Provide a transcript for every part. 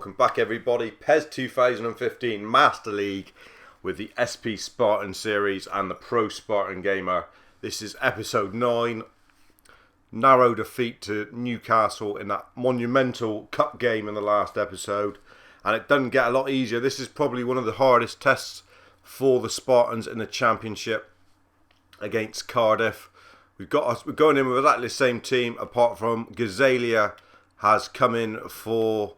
welcome back everybody. PES 2015 Master League with the SP Spartan series and the ProSpartanGamer. This is episode 9. Narrow defeat to Newcastle in that monumental cup game in the last episode. And it doesn't get a lot easier. This is probably one of the hardest tests for the Spartans in the championship against Cardiff. We're going in with exactly the same team, apart from Gazalia has come in for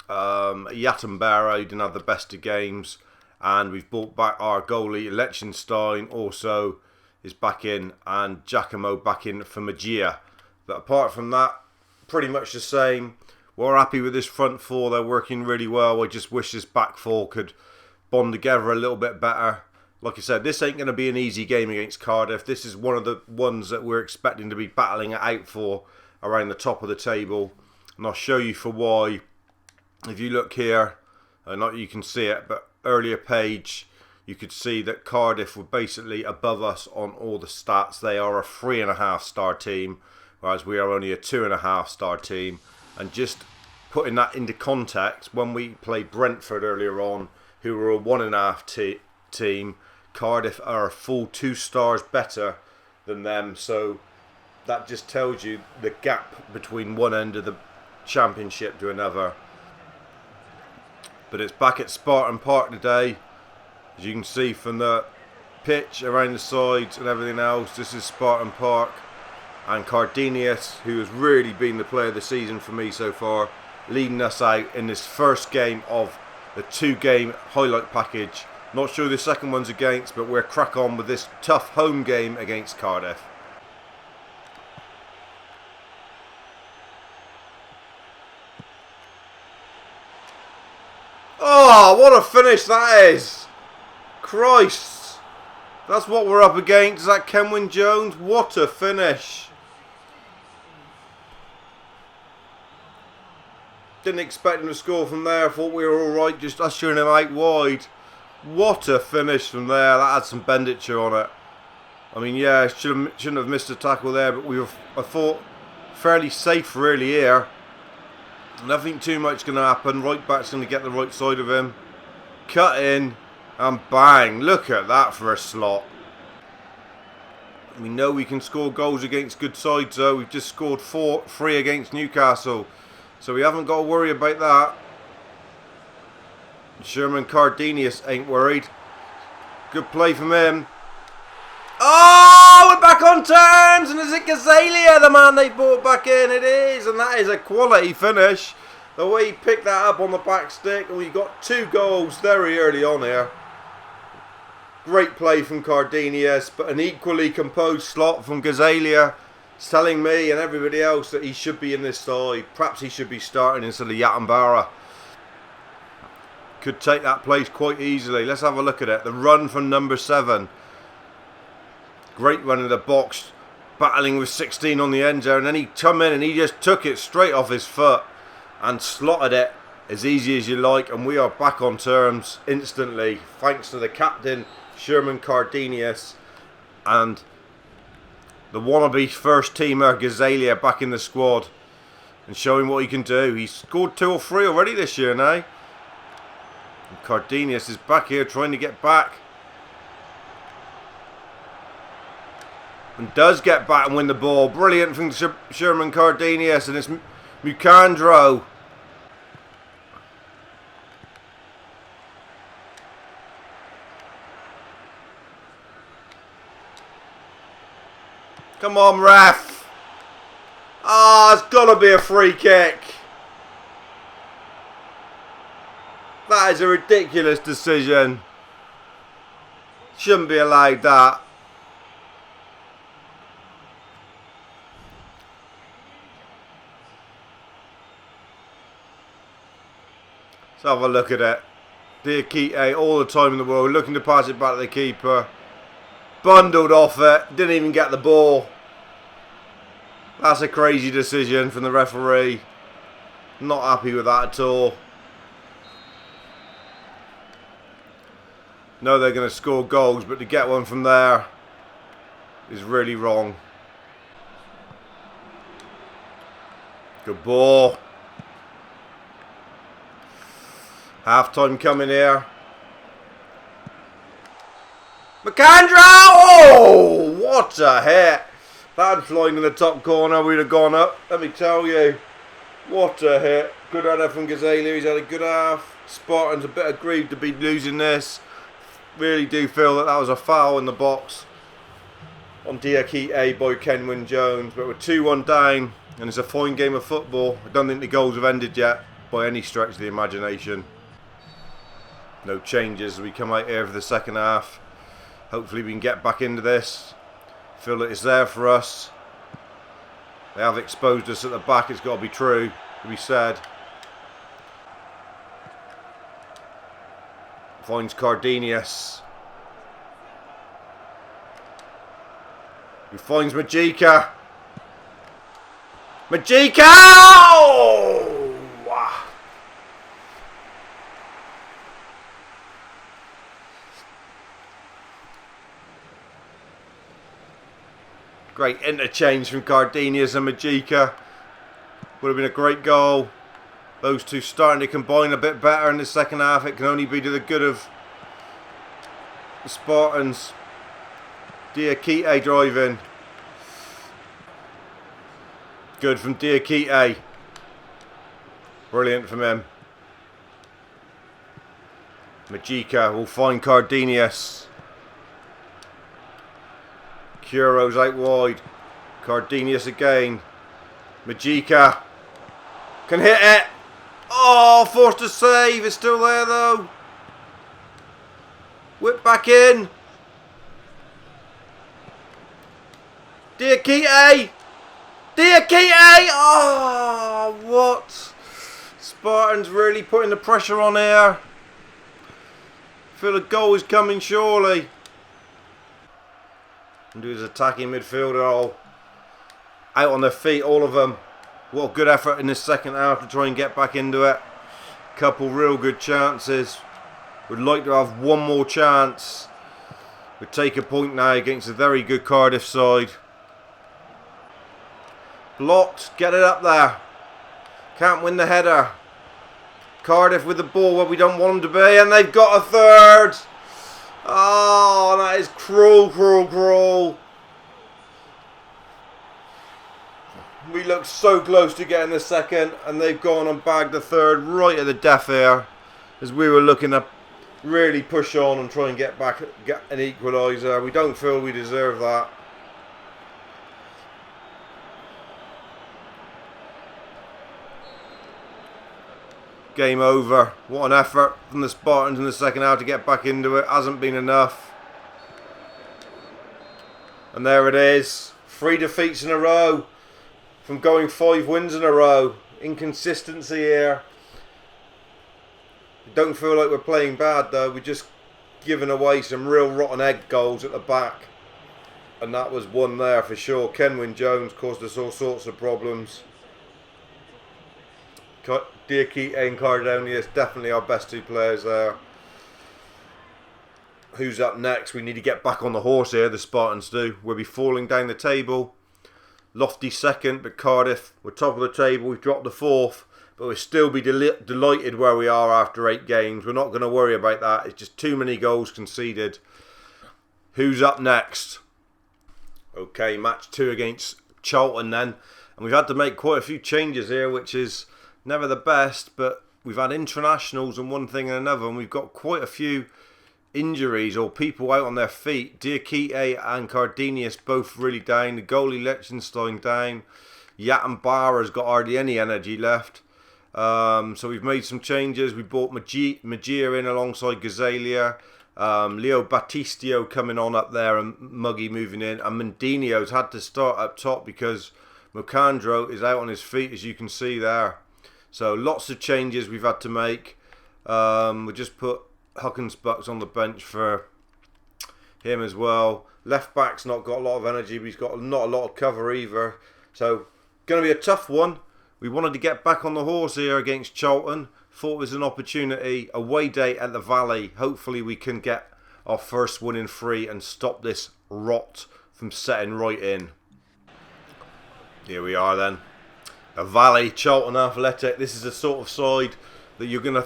Yatambara, who didn't have the best of games, and we've brought back our goalie Liechtenstein also is back in, and Giacomo back in for Magia. But apart from that, pretty much the same. We're happy with this front four, they're working really well. I just wish this back four could bond together a little bit better. Like I said, this ain't going to be an easy game against Cardiff. This is one of the ones that we're expecting to be battling it out for around the top of the table. And I'll show you for why. If you look here, not you can see it, but earlier page, you could see that Cardiff were basically above us on all the stats. They are a 3.5 star team, whereas we are only a 2.5 star team. And just putting that into context, when we played Brentford earlier on, who were a 1.5 team, Cardiff are a full 2 stars better than them. So that just tells you the gap between one end of the championship to another. But it's back at Spartan Park today. As you can see from the pitch around the sides and everything else, this is Spartan Park. And Cardinius, who has really been the player of the season for me so far, leading us out in this first game of the 2-game highlight package. Not sure who the second one's against, but we're crack on with this tough home game against Cardiff. Oh, what a finish that is! Christ! That's what we're up against. Is that Kenwyn Jones? What a finish! Didn't expect him to score from there. Thought we were alright just ushering him out wide. What a finish from there. That had some Benditure on it. I mean, yeah, shouldn't have missed a tackle there, but we were, I thought, fairly safe really here. Nothing too much going to happen. Right back's going to get the right side of him. Cut in. And bang. Look at that for a slot. We know we can score goals against good sides though. We've just scored 3 against Newcastle. So we haven't got to worry about that. Sherman Cardinius ain't worried. Good play from him. Oh, we're back on terms. And is it Gazalia, the man they brought back in? It is. And that is a quality finish. The way he picked that up on the back stick. And we got 2 goals very early on here. Great play from Cardinius. But an equally composed slot from Gazalia. It's telling me and everybody else that he should be in this side. Perhaps he should be starting instead of Yatambara. Could take that place quite easily. Let's have a look at it. The run from number 7. Great run in the box, battling with 16 on the end there, and then he come in and he just took it straight off his foot and slotted it as easy as you like, and we are back on terms instantly thanks to the captain Sherman Cardinius and the wannabe first teamer Gazalia back in the squad and showing what he can do. He's scored 2 or 3 already this year now. And Cardinius is back here trying to get back. And does get back and win the ball. Brilliant from Sherman Cardinius, and it's Mukandro. Come on, ref. Ah, it's got to be a free kick. That is a ridiculous decision. Shouldn't be allowed that. Let's have a look at it. Diakite all the time in the world, looking to pass it back to the keeper. Bundled off it, didn't even get the ball. That's a crazy decision from the referee. Not happy with that at all. No, they're going to score goals, but to get one from there is really wrong. Good ball. Half time coming here. McAndrew! Oh, what a hit! That flying in the top corner, we'd have gone up. Let me tell you. What a hit. Good header from Gazzalia. He's had a good half. Spartans a bit aggrieved to be losing this. Really do feel that was a foul in the box on Diakite by Kenwyn Jones. But we're 2-1 down and it's a fine game of football. I don't think the goals have ended yet by any stretch of the imagination. No changes as we come out here for the second half. Hopefully we can get back into this. Feel that it's there for us. They have exposed us at the back, it's got to be true, to be said. Finds Cardenius. He finds Majika. Majika! Oh! Great interchange from Cardenius and Majika. Would have been a great goal. Those two starting to combine a bit better in the second half. It can only be to the good of the Spartans. Diakite driving. Good from Diakite. Brilliant from him. Majika will find Cardenius. Curo's out wide. Cardenius again. Majika can hit it. Oh, forced to save. It's still there though. Whip back in. Diakite. Diakite. Oh, what? Spartans really putting the pressure on here. Feel the goal is coming surely. And do his attacking midfielder all out on their feet, all of them. What a good effort in the second half to try and get back into it. Couple real good chances. Would like to have one more chance. We'd take a point now against a very good Cardiff side. Blocked, get it up there. Can't win the header. Cardiff with the ball where we don't want them to be, and they've got a third. Oh, that is cruel, cruel, cruel. We looked so close to getting the second, and they've gone and bagged the third right at the death here, as we were looking to really push on and try and get back, get an equaliser. We don't feel we deserve that. Game over. What an effort from the Spartans in the second half to get back into it. Hasn't been enough. And there it is. 3 defeats in a row. From going 5 wins in a row. Inconsistency here. Don't feel like we're playing bad though. We're just giving away some real rotten egg goals at the back. And that was one there for sure. Kenwyn Jones caused us all sorts of problems. Diakite and Cardenius, definitely our best 2 players there. Who's up next? We need to get back on the horse here, the Spartans do. We'll be falling down the table. Lofty second, but Cardiff, we're top of the table. We've dropped the 4th, but we'll still be delighted where we are after 8 games. We're not going to worry about that. It's just too many goals conceded. Who's up next? Okay, match 2 against Charlton then. And we've had to make quite a few changes here, which is never the best, but we've had internationals and one thing and another, and we've got quite a few injuries or people out on their feet. Diakite and Cardenius both really down. The goalie Liechtenstein down. Yatin Barra's got hardly any energy left. So we've made some changes. We brought Magia in alongside Gazzalia. Leo Battistio coming on up there and Muggy moving in. And Mendinho's had to start up top because Mocandro is out on his feet, as you can see there. So lots of changes we've had to make. We just put Huckins Bucks on the bench for him as well. Left back's not got a lot of energy, but he's got not a lot of cover either. So going to be a tough one. We wanted to get back on the horse here against Charlton. Thought it was an opportunity. Away day at the Valley. Hopefully we can get our first win in 3 and stop this rot from setting right in. Here we are then. A Valley, Charlton Athletic. This is the sort of side that you're going to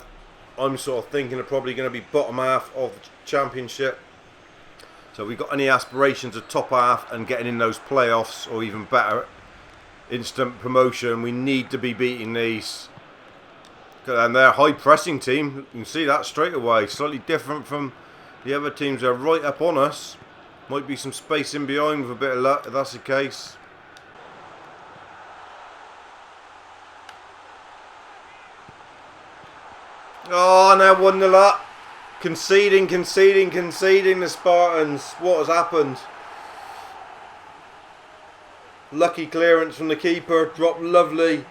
I'm sort of thinking are probably going to be bottom half of the championship. So if we've got any aspirations of top half and getting in those playoffs, or even better, instant promotion, we need to be beating these. And they're a high pressing team. You can see that straight away. Slightly different from the other teams. They're right up on us. Might be some space in behind with a bit of luck if that's the case. Oh, now 1-0 up. Conceding the Spartans. What has happened? Lucky clearance from the keeper. Dropped lovely.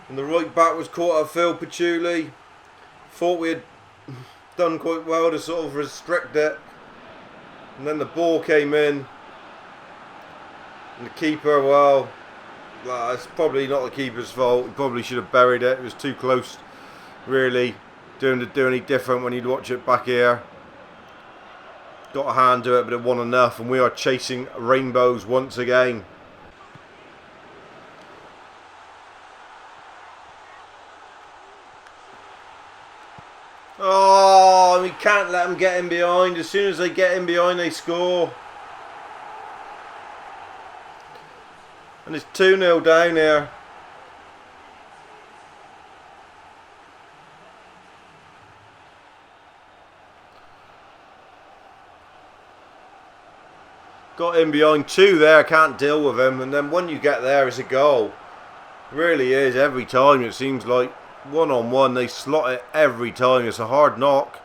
And the right back was caught up Phil Patchouli. Thought we had done quite well to sort of restrict it. And then the ball came in. And the keeper, well, it's probably not the keeper's fault. He probably should have buried it. It was too close, really. To do any different when you'd watch it back here. Got a hand to it, but it wasn't enough. And we are chasing rainbows once again. Oh, we can't let them get in behind. As soon as they get in behind, they score. And it's 2-0 down here. Got in behind 2 there, can't deal with him. And then when you get there, it's a goal. Really is, every time it seems like. One-on-one, they slot it every time. It's a hard knock.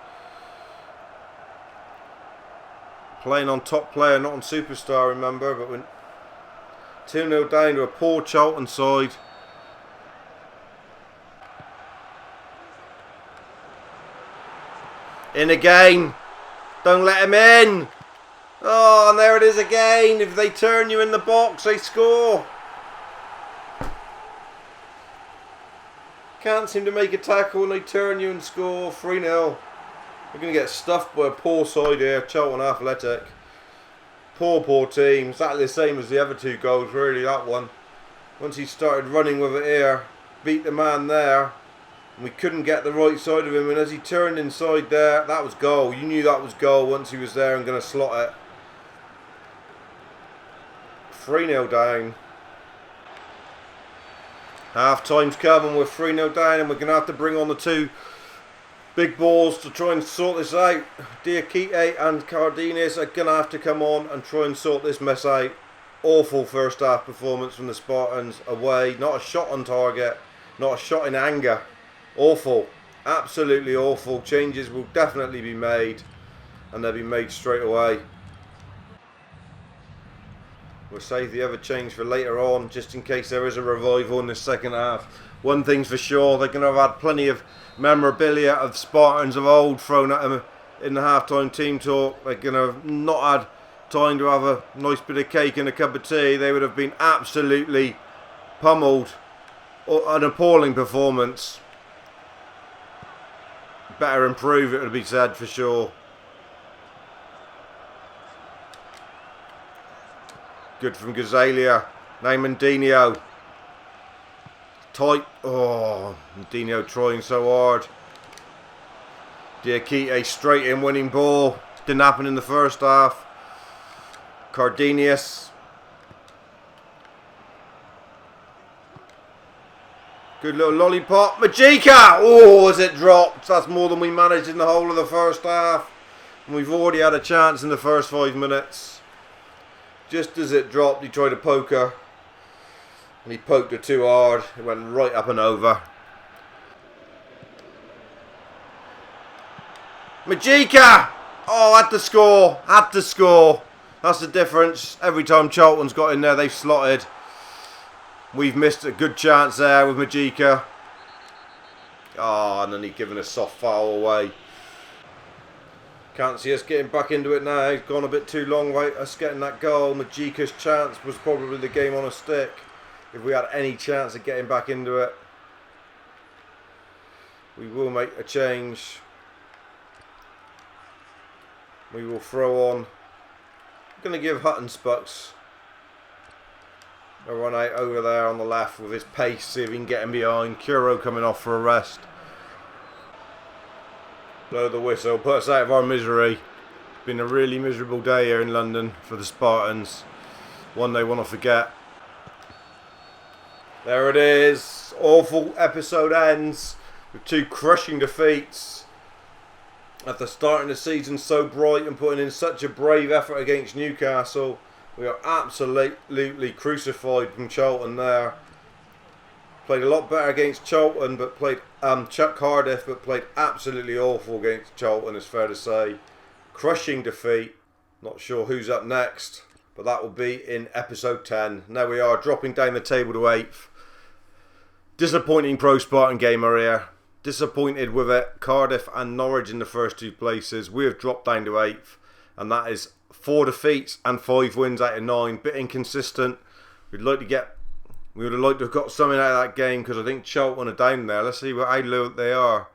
Playing on top player, not on superstar, remember. But when 2-0 down to a poor Charlton side. In again. Don't let him in. Oh, and there it is again. If they turn you in the box, they score. Can't seem to make a tackle and they turn you and score. 3-0. We're going to get stuffed by a poor side here. Charlton Athletic. Poor team. Exactly the same as the other 2 goals, really, that one. Once he started running with it here, beat the man there. And we couldn't get the right side of him. And as he turned inside there, that was goal. You knew that was goal once he was there and going to slot it. 3-0 down. Half time's coming, we're 3-0 down and we're going to have to bring on the 2 big balls to try and sort this out. Diakite and Cardenas are going to have to come on and try and sort this mess out. Awful first half performance from the Spartans away. Not a shot on target, not a shot in anger. Awful, absolutely awful. Changes will definitely be made and they'll be made straight away. We'll save the other change for later on, just in case there is a revival in the second half. One thing's for sure, they're going to have had plenty of memorabilia of Spartans of old thrown at them in the halftime team talk. They're going to have not had time to have a nice bit of cake and a cup of tea. They would have been absolutely pummeled. An appalling performance. Better improve, it would be said for sure. Good from Gazalia. Now Mendinho. Tight. Oh, Mendinho trying so hard. Diakite straight in winning ball. Didn't happen in the first half. Cardenas. Good little lollipop. Majika! Oh, as it dropped. That's more than we managed in the whole of the first half. And we've already had a chance in the first 5 minutes. Just as it dropped, he tried to poke her. And he poked her too hard. It went right up and over. Majika! Oh, had to score. Had to score. That's the difference. Every time Charlton's got in there, they've slotted. We've missed a good chance there with Majika. Oh, and then he's given a soft foul away. Can't see us getting back into it now. He's gone a bit too long without us getting that goal. Majika's chance was probably the game on a stick. If we had any chance of getting back into it. We will make a change. We will throw on. I'm going to give Hutton Spucks a run out over there on the left with his pace. See if he can get him behind. Kuro coming off for a rest. Blow the whistle, put us out of our misery. Been a really miserable day here in London for the Spartans. One they want to forget. There it is. Awful episode ends with 2 crushing defeats. After starting the season so bright and putting in such a brave effort against Newcastle, we are absolutely crucified from Charlton there. Played a lot better against Charlton, but played Cardiff, but played absolutely awful against Charlton, it's fair to say. Crushing defeat. Not sure who's up next, but that will be in episode 10. Now we are dropping down the table to 8th. Disappointing ProSpartanGamer here. Disappointed with it. Cardiff and Norwich in the first 2 places. We have dropped down to 8th, and that is 4 defeats and 5 wins out of 9. Bit inconsistent. We would have liked to have got something out of that game, because I think Charlton are down there. Let's see how low they are.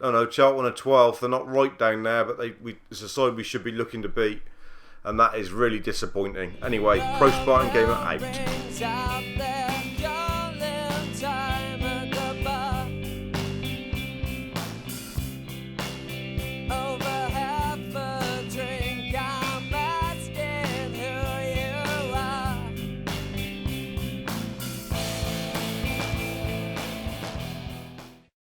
Oh no, Charlton are 12th. They're not right down there, but it's a side we should be looking to beat, and that is really disappointing. Anyway, ProSpartanGamer out.